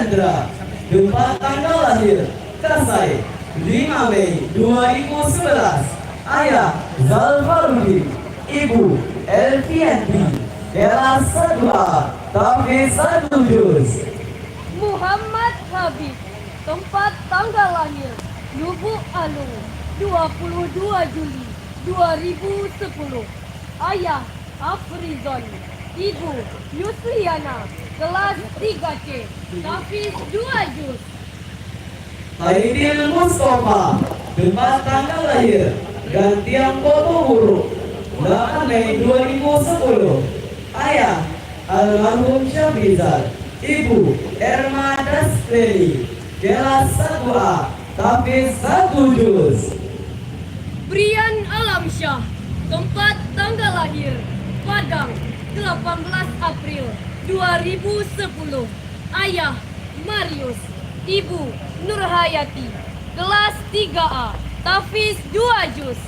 Chandra. Tempat tanggal lahir Kasai 5 Mei 2011. Ayah Zalfarudin, Ibu Elfianti. Kelas 1A, Tahfiz 1 juz. Muhammad Habib. Tempat tanggal lahir Lubuk Alung 22 Juli 2010. Ayah Afrizon, Ibu Yusliana. Kelas 3C, Tahfiz 2 juz. Aidil Mustafa. Tempat tanggal lahir Gantiang Boto Huruf 8 Mei 2010. Ayah almarhum Syafizal, Ibu Erma Dasteni. Kelas 1A, Tahfiz 1 juz. Brian Alamsyah. Tempat tanggal lahir Padang 18 April 2010. Ayah Marius, Ibu Nurhayati. Kelas 3A, Tahfiz 2 juz.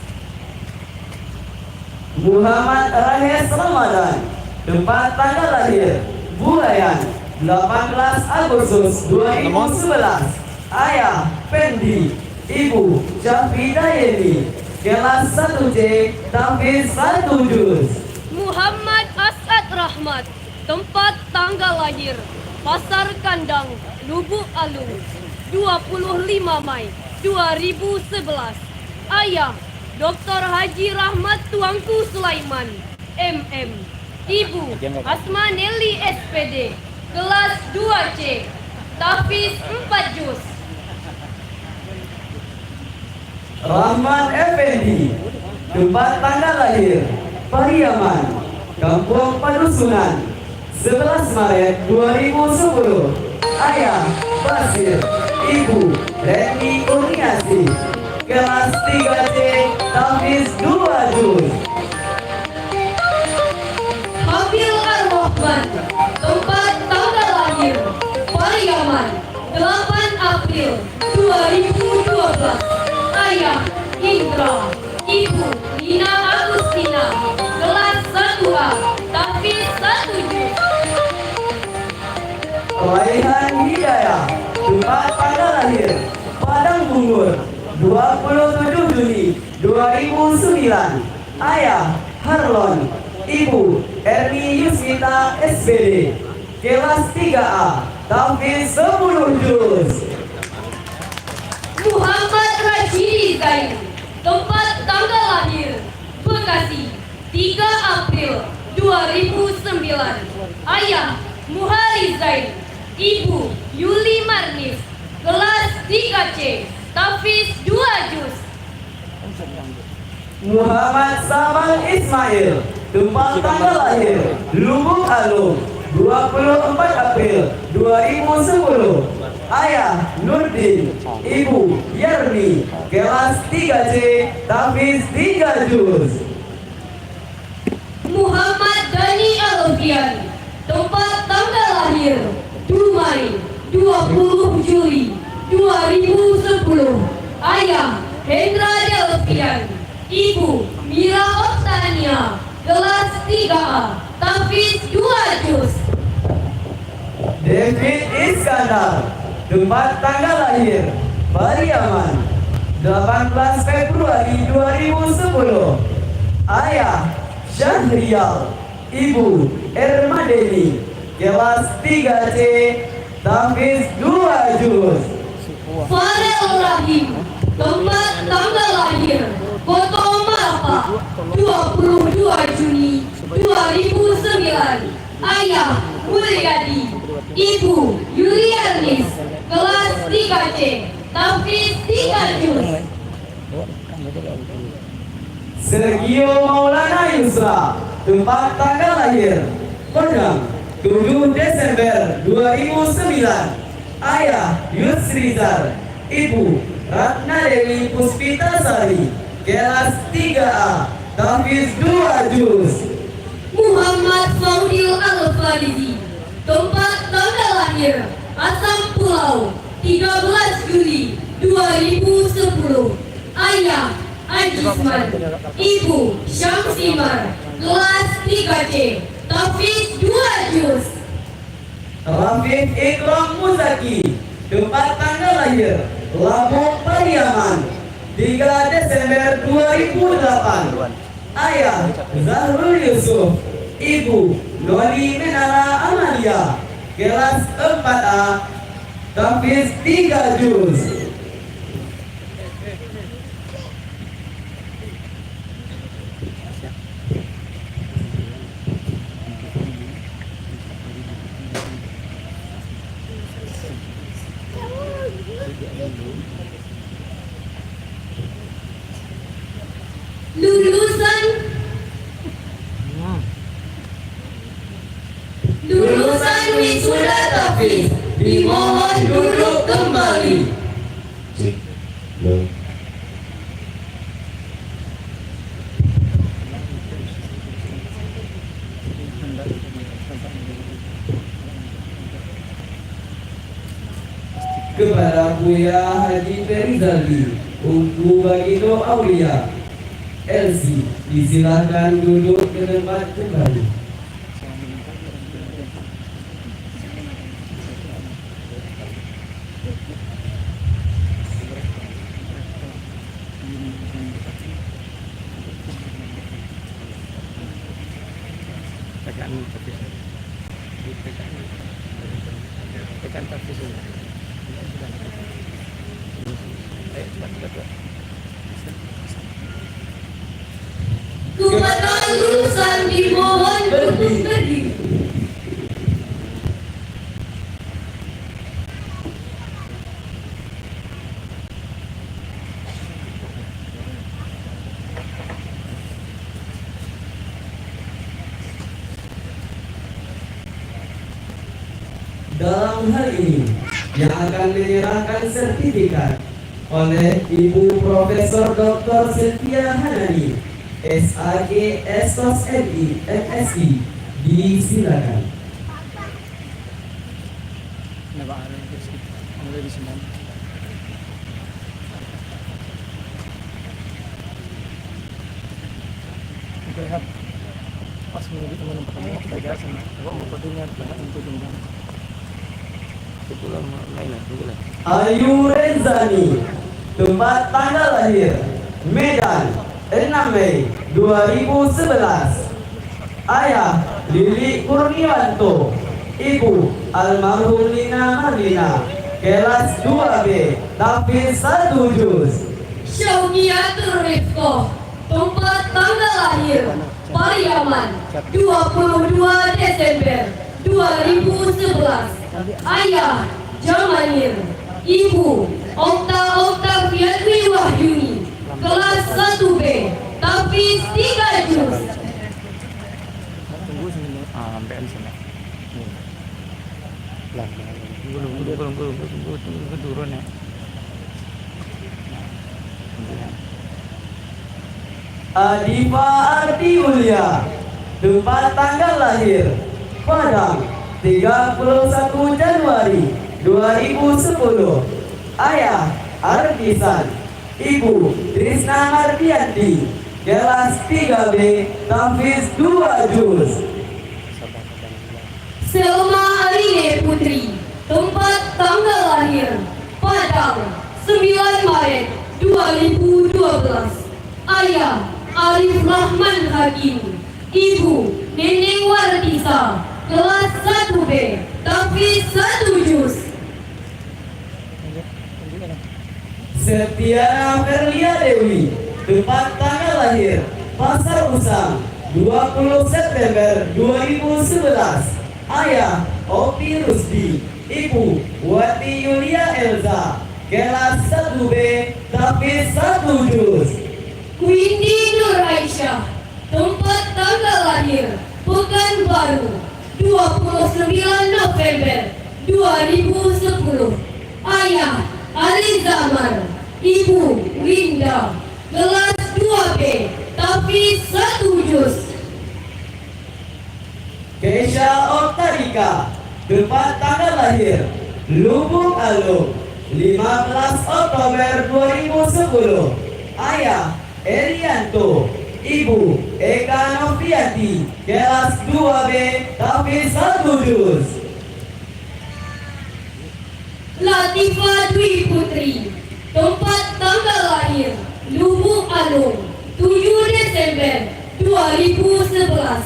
Muhammad Rahes Ramadan. Tempat tanggal lahir Bulayan 18 Agustus 2011. Ayah Pendi, Ibu Syafidayeni. Kelas 1C, Tahfiz 1 juz. Muhammad Asad Rahmat. Tempat tanggal lahir Pasar Kandang, Lubuk Alung 25 Mei 2011. Ayah Dr. Haji Rahmat Tuanku Sulaiman, MM. Ibu Asma Nelly SPD. Kelas 2C, Tahfiz 4 juz. Rahman Effendi. Tempat tanggal lahir Pariaman, Kampung Padusunan 11 Maret 2010. Ayah Basir, Ibu Reni Kurniasi. Kelas 3C, Tahfiz 2 juz. Habil Ar-Rahman. Tempat tanggal lahir Pariaman 8 April 2012. Ayah Indra, Ibu Nina Agustina. Kelas 1A, Tahfiz 1 juz. Raihan Hidayah. Tempat tanggal lahir Padang Bungur 27 Juni 2009. Ayah Harlon, Ibu Erni Yusita SPD. Kelas 3A, Tahfiz 10 juz. Muhammad Rashidi Zain. Tempat tanggal lahir Bekasi 3 April 2009. Ayah Muhari Zain, Ibu Yuli Marnis. Kelas 3C, Tahfiz 2 juz. Muhammad Samal Ismail. Tempat tanggal lahir Lubuk Alung 24 April 2010. Ayah Nurdin, Ibu Yarni. Kelas 3C, Tahfiz 3 juz. Muhammad Dani Alfian. Tempat tanggal lahir Dumai 20 Juli 2010. Ayah Hendra Delfian, Ibu Mira Oktania. Kelas 3A, Tahfiz 2 juz. David Iskandar. Tempat tanggal lahir Pariaman 18 Februari 2010. Ayah Syahrial, Ibu Ermadeni. Kelas 3C, Tahfiz 2 juz. Farel Rahim. Tempat tanggal lahir Kota Malaka 22 Juni 2009. Ayah Mulyadi, Ibu Yulianis. Kelas 3C, Tahfiz 3 juz. Sergio Maulana Yusra. Tempat tanggal lahir Padang 7 Desember 2009. Ayah Yusrizar, Ibu Ratna Dewi Puspitasari. Kelas 3A, Tahfiz 2 juz. Muhammad Faudil Al-Farizi. Tempat tanggal lahir Asam Pulau 13 Juli 2010. Ayah Ajisman, Ibu Syamsimar. Kelas 3C, Tahfiz 2 juz. Rafif Ikram Muzaki, tempat tanggal lahir Lampung Pariaman, 3 Desember 2008. Ayah Zahrul Yusuf, Ibu Noli Menara Amalia, kelas 4A, tahfiz 3 juz. Lulusan wisuda tahfiz dimohon duduk kembali. Kepada Buya Haji Ferizali untuk Baginda Aulia LC, disilakan duduk ke tempat kembali. Kepada lulusan dimohon berdiri. Dalam hal ini yang akan menyerahkan sertifikat oleh Ibu Profesor Dr. Setia Hanani, SAG Estos MI MSI, disilakan. Pas menjadi teman pertama kita jelasin, gua mau pertanyaan banyak untuk jenjang. Itulah mainan itulah. Ayu Rezani, tempat tanggal lahir Medan, 6 Mei 2011. Ayah Lili Kurniawanto, Ibu almarhum Lina Marlina, kelas 2B, tahfiz 1 juz. Syauqiatul Rifqoh, tempat tanggal lahir Pariaman, 22 Desember 2011. Ayah Jamanir, Ibu Oktaviatri Wahyuni, kelas 1B, tahfiz 3 juz. Tunggu sini. Sampai di sana. Lah, belum turun ya. Adifa Arti Mulia, tempat tanggal lahir Padang, 31 Januari 2010. Ayah Artisan, Ibu Trisna Mardianti, kelas 3B, tahfiz 2 juz. Selma Aline Putri, tempat tanggal lahir Padang, 9 Maret 2012. Ayah Arif Rahman Hakim, Ibu Neneng Wardisa, kelas 1B, tahfiz 1 juz. Septiana Ferlia Dewi, tempat tanggal lahir Pasar Usang, 20 September 2011. Ayah Opi Rusdi, Ibu Wati Yulia Elza, kelas 1B, tahfiz 1 juz. Windy Nur Aisyah, tempat tanggal lahir Pekanbaru, 29 November 2010. Ayah Ali Zamar, Ibu Winda, kelas 2B, tahfiz 1 juz. Keisha Oktarika, tempat tanggal lahir Lubuk Alung, 15 Oktober 2010. Ayah Erianto, Ibu Eka Noviati, kelas 2B, tahfiz 1 juz. Latifah Dwi Putri. Tempat tanggal lahir Lubuk Alung 7 Desember 2011.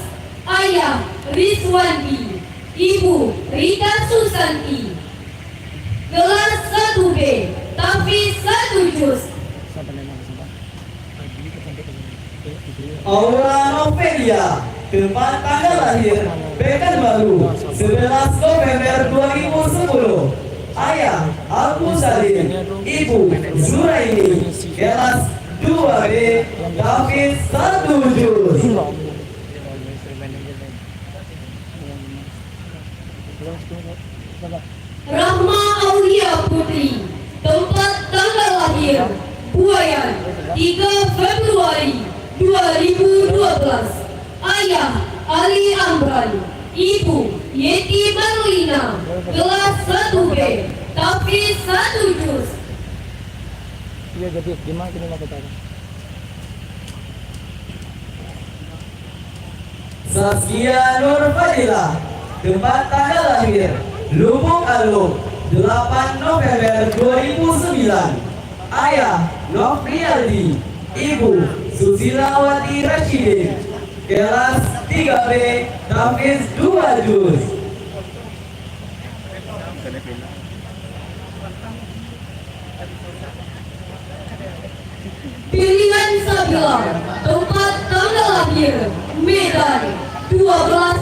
Ayah Rizwanti, Ibu Rita Susanti. Kelas 1B, Tafiz 1 juz. Sampai memang sampai. Pagi kita sampai ke Aura Novelia, tempat tanggal lahir Pekanbaru 11 November 2010. Ayah Abu Salim, Ibu Zuraini. Kelas 2B, Tafiz 1 juz. Rahma Aulia Putri. Tempat tanggal lahir Buayan 3 Februari 2012. Ayah Ali Amran, Ibu Yeti Marlina. Kelas 1B, Tafiz 1 juz. Iya jadi gimana kita mau katakan? Saskia Nur Fadilah, tempat tanggal lahir Lubuk Alung 8 November 2009. Ayah Nofrialdi, Ibu Susilawati Rashidin. Kelas 3B, Tafiz 2 juz. Pilihan Sabila. Tempat tanggal lahir Medan 12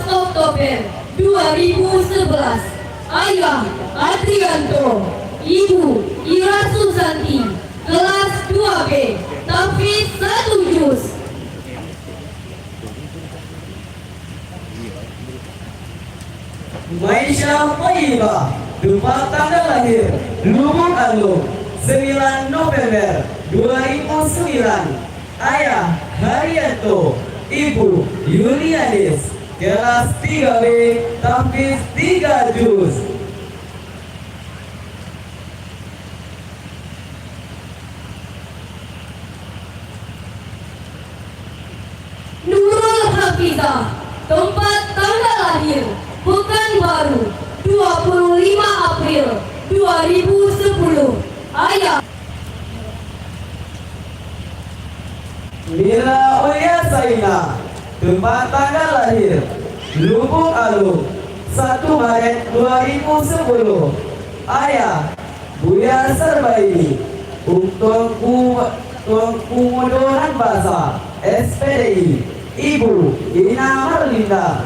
Oktober 2011. Ayah Adrianto, Ibu Ira Susanti. Kelas 2B, Tafiz 1 juz. Maisha Thayyibah, tempat tanggal lahir Lubuk Alung 9 November 2009. Ayah Haryanto, Ibu Yulianis. Kelas 3B, Tafiz 3 juz. Nurul Hafizah. Tempat tanggal lahir Pekanbaru 25 April 2010. Ayah Mira Ulia Saina, tempat tanggal lahir Lubuk Alung 1 Maret 2010. Ayah Buya Serbaini, Tuanku Mudoran Basa, SPDI. Ibu Ina Marlinda.